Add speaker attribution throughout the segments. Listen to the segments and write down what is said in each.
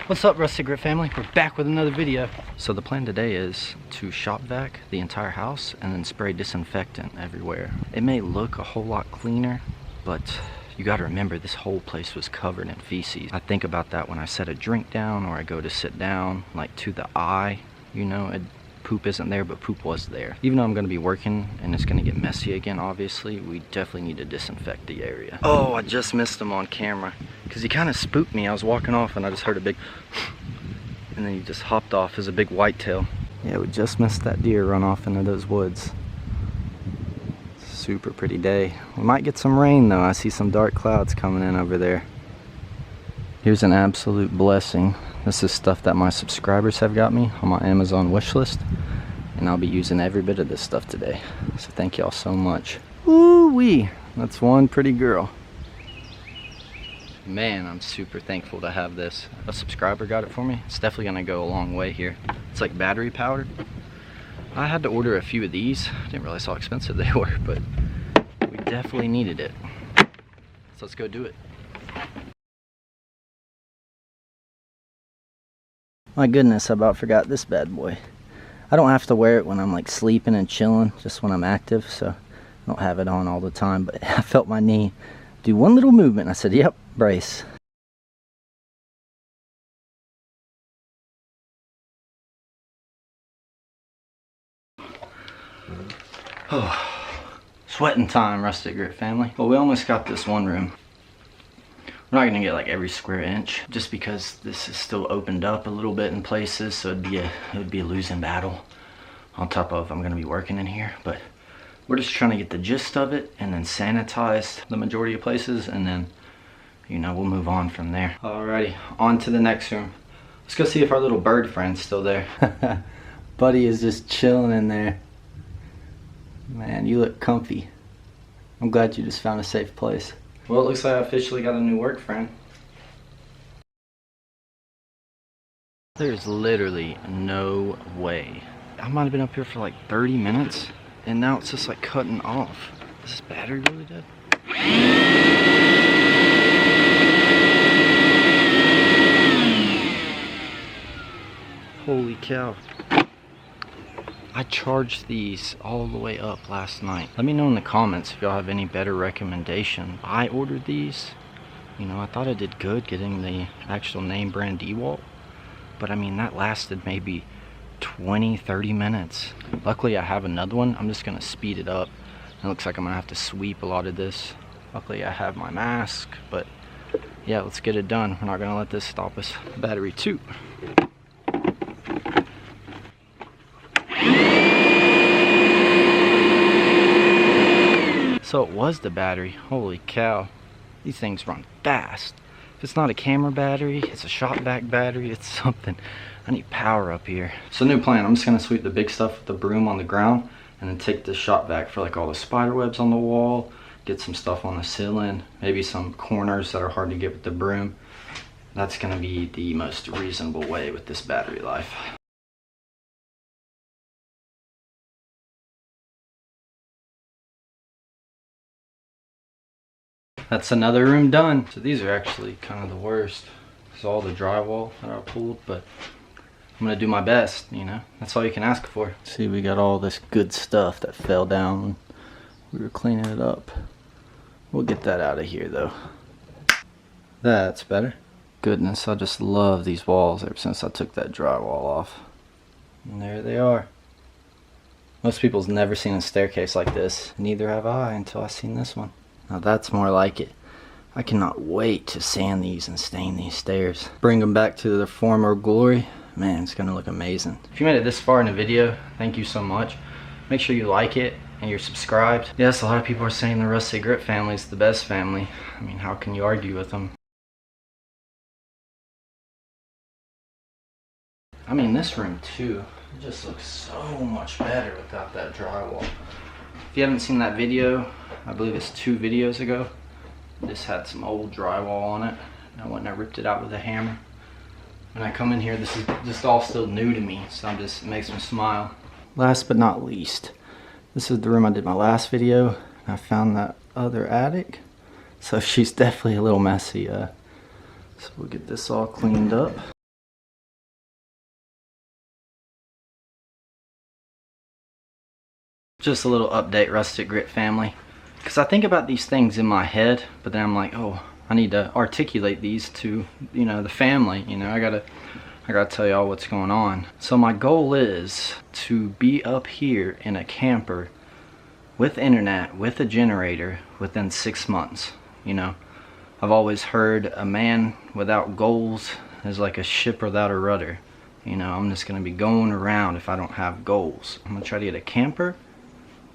Speaker 1: What's up, Rusty Grit family? We're back with another video. So the plan today is to shop vac the entire house and then spray disinfectant everywhere. It may look a whole lot cleaner, but you gotta remember this whole place was covered in feces. I think about that when I set a drink down or I go to sit down, like to the eye, you know, poop isn't there, but poop was there. Even though I'm gonna be working and it's gonna get messy again, obviously, we definitely need to disinfect the area. Oh, I just missed him on camera because he kind of spooked me. I was walking off and I just heard a big and then he just hopped off as a big whitetail. Yeah, we just missed that deer run off into those woods. Super pretty day. We might get some rain though. I see some dark clouds coming in over there. Here's an absolute blessing. This is stuff that my subscribers have got me on my Amazon wish list, and I'll be using every bit of this stuff today. So thank y'all so much. Woo-wee, that's one pretty girl. Man, I'm super thankful to have this. A subscriber got it for me. It's definitely gonna go a long way here. It's like battery powered. I had to order a few of these. I didn't realize how expensive they were, but we definitely needed it. So let's go do it. My goodness, I about forgot this bad boy. I don't have to wear it when I'm like sleeping and chilling, just when I'm active, so I don't have it on all the time, but I felt my knee do one little movement. I said, yep, brace. Oh, sweating time, Rustic Grit family. Well, we almost got this one room. We're not gonna get like every square inch, just because this is still opened up a little bit in places, so it'd be a losing battle. On top of I'm gonna be working in here, but we're just trying to get the gist of it and then sanitize the majority of places, and then, you know, we'll move on from there. Alrighty, on to the next room. Let's go see if our little bird friend's still there. Buddy is just chilling in there. Man, you look comfy. I'm glad you just found a safe place. Well, it looks like I officially got a new work friend. There's literally no way. I might have been up here for like 30 minutes, and now it's just like cutting off. Is this battery really dead? Holy cow. I charged these all the way up last night. Let me know in the comments if y'all have any better recommendation. I ordered these. You know, I thought I did good getting the actual name brand DeWalt. But I mean, that lasted maybe 20-30 minutes. Luckily I have another one. I'm just gonna speed it up. It looks like I'm gonna have to sweep a lot of this. Luckily I have my mask, but yeah, let's get it done. We're not gonna let this stop us. Battery 2. So it was the battery. Holy cow. These things run fast. If it's not a camera battery, it's a shop vac battery, it's something. I need power up here. So new plan, I'm just gonna sweep the big stuff with the broom on the ground and then take the shop vac for like all the spider webs on the wall, get some stuff on the ceiling, maybe some corners that are hard to get with the broom. That's gonna be the most reasonable way with this battery life. That's another room done. So these are actually kind of the worst. It's all the drywall that I pulled, but I'm gonna do my best, you know. That's all you can ask for. See, we got all this good stuff that fell down when we were cleaning it up. We'll get that out of here though. That's better. Goodness, I just love these walls ever since I took that drywall off. And there they are. Most people's never seen a staircase like this. Neither have I until I seen this one. Now that's more like it. I cannot wait to sand these and stain these stairs. Bring them back to their former glory. Man, it's gonna look amazing. If you made it this far in the video, thank you so much. Make sure you like it and you're subscribed. Yes, a lot of people are saying the Rusty Grit family is the best family. I mean, how can you argue with them? I mean, this room too, it just looks so much better without that drywall. If you haven't seen that video, I believe it's 2 videos ago. This had some old drywall on it. I went and I ripped it out with a hammer. When I come in here, this is just all still new to me, so it makes me smile. Last but not least, this is the room I did my last video. I found that other attic, so she's definitely a little messy. So we'll get this all cleaned up. Just a little update, Rustic Grit family. Because I think about these things in my head, but then I'm like, oh, I need to articulate these to, you know, the family. You know, I gotta tell y'all what's going on. So my goal is to be up here in a camper with internet, with a generator within 6 months. You know, I've always heard a man without goals is like a ship without a rudder. You know, I'm just gonna be going around if I don't have goals. I'm gonna try to get a camper,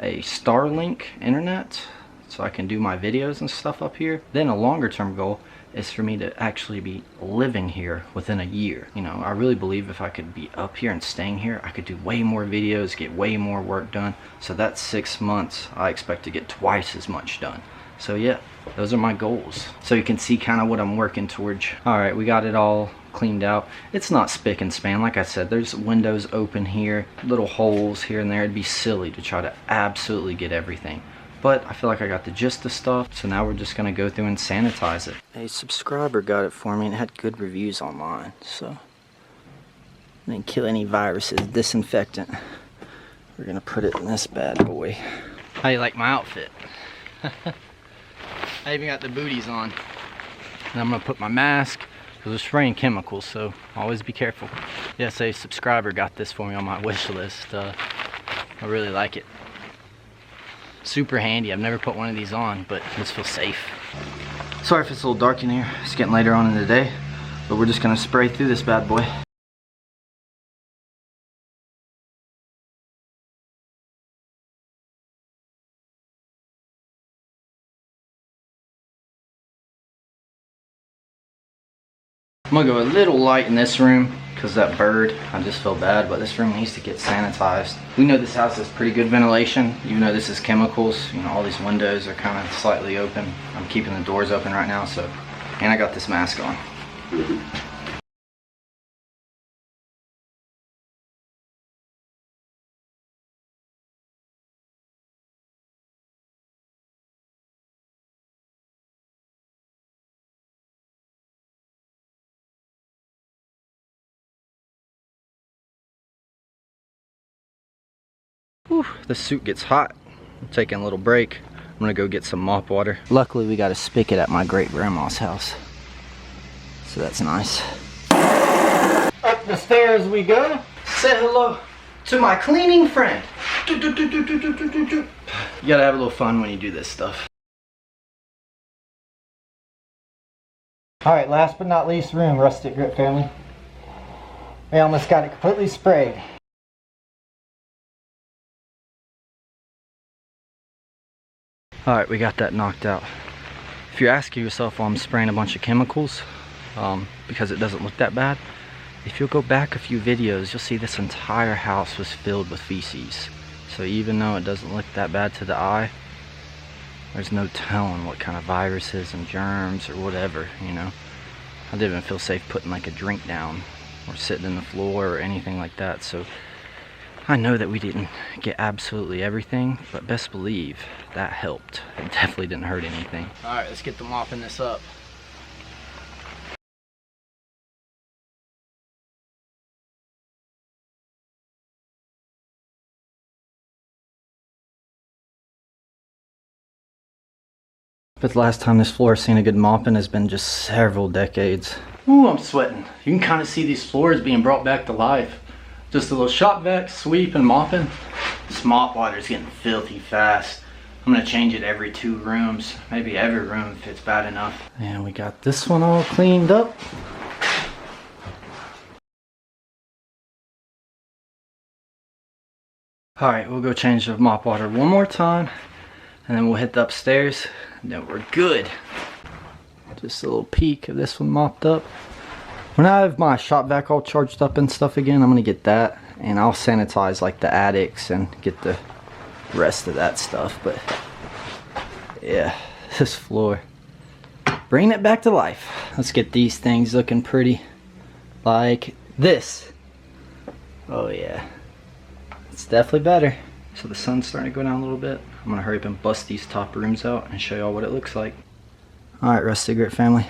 Speaker 1: a Starlink internet, so I can do my videos and stuff up here. Then a longer term goal is for me to actually be living here within a year. You know, I really believe if I could be up here and staying here, I could do way more videos, get way more work done. So that's 6 months, I expect to get twice as much done. So yeah, those are my goals. So you can see kind of what I'm working towards. All right, we got it all cleaned out. It's not spick and span. Like I said, there's windows open here, little holes here and there. It'd be silly to try to absolutely get everything. But I feel like I got the gist of stuff, so now we're just gonna go through and sanitize it. A subscriber got it for me and it had good reviews online, so didn't kill any viruses. Disinfectant. We're gonna put it in this bad boy. How you like my outfit? I even got the booties on. And I'm gonna put my mask, because we're spraying chemicals, so always be careful. Yes, a subscriber got this for me on my wish list. I really like it. Super handy. I've never put one of these on, but this feels safe. Sorry if it's a little dark in here. It's getting later on in the day, but we're just gonna spray through this bad boy. I'm gonna go a little light in this room because that bird, I just feel bad, but this room needs to get sanitized. We know this house has pretty good ventilation, even though this is chemicals. You know, all these windows are kind of slightly open. I'm keeping the doors open right now, so, and I got this mask on. Whew, the suit gets hot. I'm taking a little break. I'm gonna go get some mop water. Luckily we got a spigot at my great grandma's house, so that's nice. Up the stairs we go. Say hello to my cleaning friend. You gotta have a little fun when you do this stuff. Alright, last but not least room, Rustic Grit family. We almost got it completely sprayed. Alright, we got that knocked out. If you're asking yourself why I'm spraying a bunch of chemicals, because it doesn't look that bad, if you'll go back a few videos, you'll see this entire house was filled with feces. So even though it doesn't look that bad to the eye, there's no telling what kind of viruses and germs or whatever, you know. I didn't even feel safe putting like a drink down or sitting in the floor or anything like that. So I know that we didn't get absolutely everything, but best believe that helped. It definitely didn't hurt anything. All right, let's get the mopping this up. But the last time this floor has seen a good mopping has been just several decades. Ooh, I'm sweating. You can kind of see these floors being brought back to life. Just a little shop vac, sweep, and mopping. This mop water is getting filthy fast. I'm gonna change it every 2 rooms, maybe every room if it's bad enough. And we got this one all cleaned up. All right, we'll go change the mop water one more time, and then we'll hit the upstairs, and then we're good. Just a little peek of this one mopped up. When I have my shop vac all charged up and stuff again, I'm gonna get that, and I'll sanitize like the attics and get the rest of that stuff. But yeah, this floor, bringing it back to life. Let's get these things looking pretty like this. Oh yeah, it's definitely better. So the sun's starting to go down a little bit. I'm gonna hurry up and bust these top rooms out and show y'all what it looks like. All right, Rustic Grit family,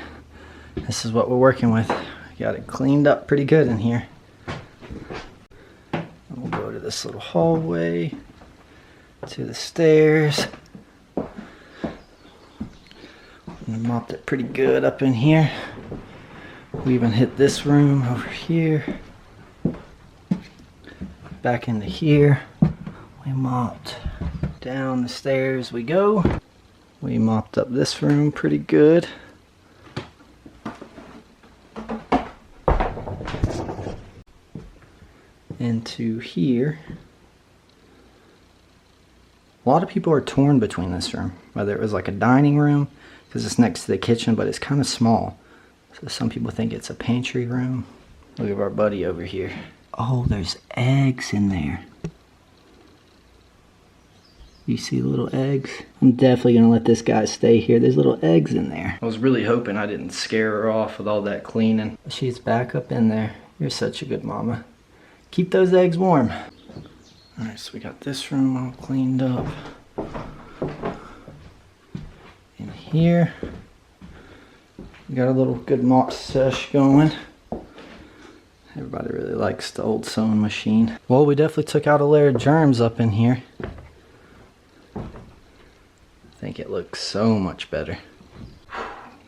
Speaker 1: this is what we're working with. Got it cleaned up pretty good in here. And we'll go to this little hallway. to the stairs. And mopped it pretty good up in here. We even hit this room over here. Back into here. We mopped down the stairs we go. We mopped up this room pretty good. Into here. A lot of people are torn between this room, whether it was like a dining room because it's next to the kitchen, but it's kind of small, so some people think it's a pantry room. Look at our buddy over here. Oh, there's eggs in there. You see little eggs? I'm definitely gonna let this guy stay here. There's little eggs in there. I was really hoping I didn't scare her off with all that cleaning. She's back up in there. You're such a good mama. Keep those eggs warm. Alright, so we got this room all cleaned up. In here, we got a little good mop sesh going. Everybody really likes the old sewing machine. Well, we definitely took out a layer of germs up in here. I think it looks so much better.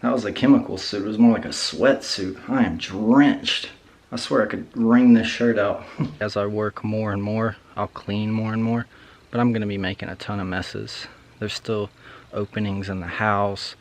Speaker 1: That was a chemical suit. It was more like a sweatsuit. I am drenched. I swear I could wring this shirt out. As I work more and more, I'll clean more and more, but I'm gonna be making a ton of messes. There's still openings in the house.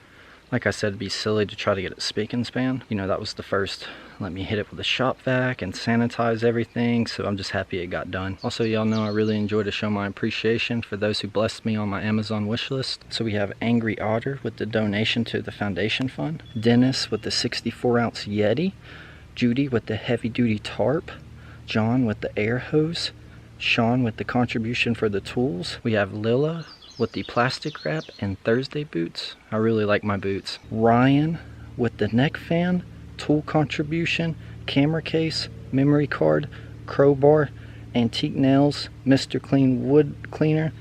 Speaker 1: Like I said, it'd be silly to try to get it spick and span. You know, that was the first. Let me hit it with a shop vac and sanitize everything, so I'm just happy it got done. Also, y'all know I really enjoy to show my appreciation for those who blessed me on my Amazon wish list. So we have Angry Otter with the donation to the foundation fund, Dennis with the 64-ounce Yeti, Judy with the heavy-duty tarp, John with the air hose, Sean with the contribution for the tools. We have Lila with the plastic wrap and Thursday boots. I really like my boots. Ryan with the neck fan, tool contribution, camera case, memory card, crowbar, antique nails, Mr. Clean wood cleaner,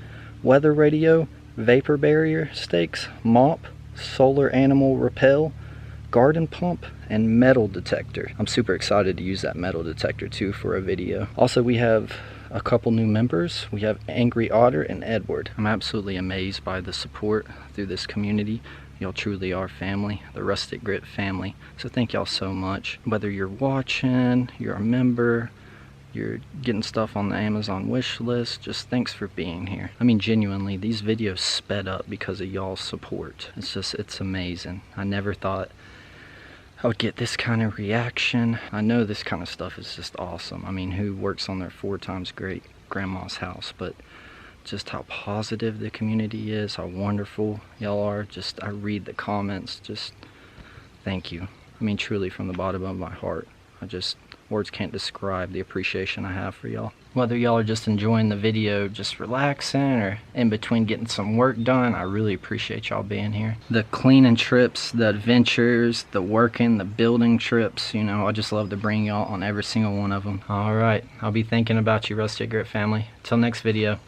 Speaker 1: weather radio, vapor barrier stakes, mop, solar animal repel, garden pump, and metal detector. I'm super excited to use that metal detector too for a video. Also, we have a couple new members. We have Angry Otter and Edward. I'm absolutely amazed by the support through this community. Y'all truly are family, the Rustic Grit family. So thank y'all so much. Whether you're watching, you're a member, you're getting stuff on the Amazon wish list, just thanks for being here. I mean, genuinely, these videos sped up because of y'all's support. It's amazing. I never thought I would get this kind of reaction. I know this kind of stuff is just awesome. I mean, who works on their 4 times great grandma's house, but just how positive the community is, how wonderful y'all are. Just, I read the comments, just thank you. I mean, truly from the bottom of my heart. Words can't describe the appreciation I have for y'all. Whether y'all are just enjoying the video, just relaxing, or in between getting some work done, I really appreciate y'all being here. The cleaning trips, the adventures, the working, the building trips, you know, I just love to bring y'all on every single one of them. All right, I'll be thinking about you, Rustic Grit family. Till next video.